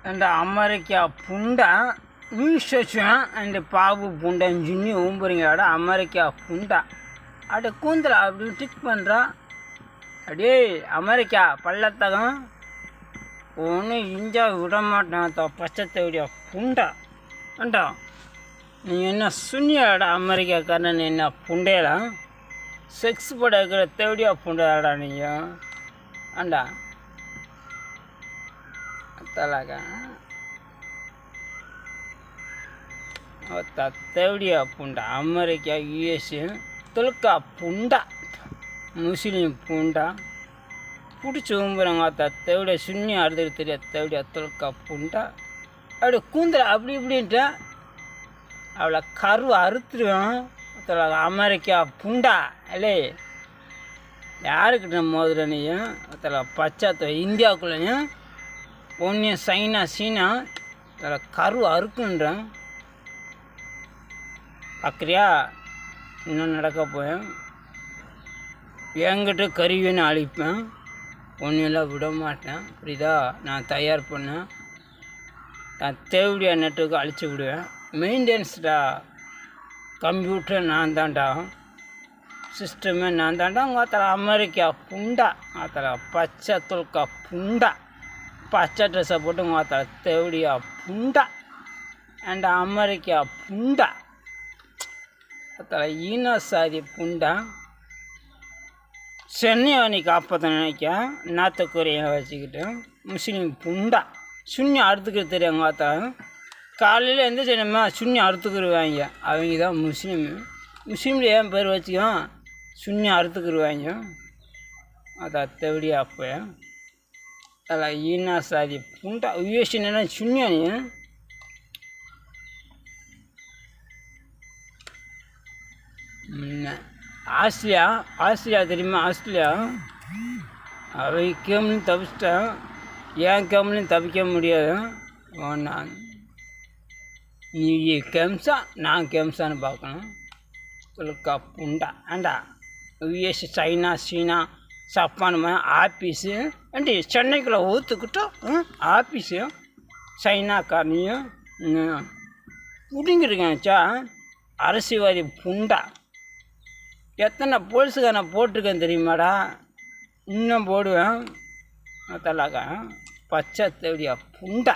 அந்த அமெரிக்கா புண்டா நியூஸ்வன் அந்த பாபு புண்டான்னு சொல்லி ஊம்புறீங்களாட அமெரிக்கா புண்டா அட கூந்தல அப்படி டிக் பண்ணுறா அடே அமெரிக்கா பள்ளத்தகம் ஒன்றும் இஞ்சா விட மாட்டேன் பச்சைத்தேவடியா புண்டா ஏண்டா நீ என்ன சுண்ணியாடா அமெரிக்காக்காரன் என்ன புண்டையலாம் செக்ஸ் பட இருக்கிற தேவடியா புண்டாடா நீங்கள் ஆண்டா talaga தேவடியா புண்டா அமெரிக்கா யுஎஸ்ஏ தொல்கா புண்டா முஸ்லீம் புண்டா பிடிச்சி ஊம்புறாங்க தேவடியா சுண்ணி அறுத்துக்கு தெரியாது தேவடியா தொல்கா புண்டா அப்படி கூந்தல அப்படி இப்படின்ட்டு அவளை கரு அறுத்துருவேன் அமெரிக்கா புண்டா இல்லை யாருக்கிட்ட மோதுற நீயும் பச்சை இந்தியாவுக்குள்ளேயும் ஒன்றையும் சைனா சீனா அதில் கரு அறுக்குன்றேன் பார்க்குறியா இன்னும் நடக்க போயேன் என்கிட்ட கருவின்னு அழிப்பேன் ஒன்றும் விட மாட்டேன் புரியுதா நான் தயார் பண்ணேன் நான் தேவடியா நெட்டுக்கு அழிச்சு விடுவேன் மெயின்டெனன்ஸ்டா கம்ப்யூட்டர் நான் தான்டா சிஸ்டமே நான் தான்டா உங்கள் அமெரிக்கா புண்டா அதில் பச்சை தொல்கா புண்டா பச்சை ட்ரெஸ்ஸை போட்டு உங்கள் தேவடியா புண்டா அண்ட் அமெரிக்கா புண்டா அதில் ஈன சாதி புண்டா சென்னையை நீ காப்பாற்ற நினைக்க நாத்தக்குறையை வச்சுக்கிட்டு முஸ்லீம் புண்டா சுண்ணி அறுத்துக்கிற தெரியாங்க காலையில் எந்த செய்யணுமா சுண்ணி அறுத்துக்கிடுவாங்க அவங்க தான் முஸ்லீமில் ஏன் பேர் வச்சுக்கோ சுண்ணி அறுத்துக்கிடுவாங்க அதான் தேவடியா அப்போ அதில் ஈனா சாதி புண்டா யூஎஸ் என்னென்னா சுண்ணியா நீ ஆஸ்திரேலியா தெரியுமா ஆஸ்திரேலியா அவை கேம்லையும் தப்பிச்சிட்டேன் ஏன் கேம்லையும் தப்பிக்க முடியாது நான் நீ கேம்ஸா நான் கேம்ஸான்னு பார்க்கணும் தொல்கா புண்டா ஏண்டா யுஎஸ் சைனா சீனா ஜப்பான் ஆஃபீஸு ஏண்டி சென்னைக்குள்ளே ஊற்றுக்கிட்டோம் ஆஃபீஸு சைனாக்காரனையும் பிடிங்கிருக்கேன்ச்சா அரசியல்வாதி புண்டா எத்தனை போலீஸுக்கார நான் போட்டிருக்கேன் தெரியுமாடா இன்னும் போடுவேன் தலாக்கா பச்சை தேவடியா புண்டா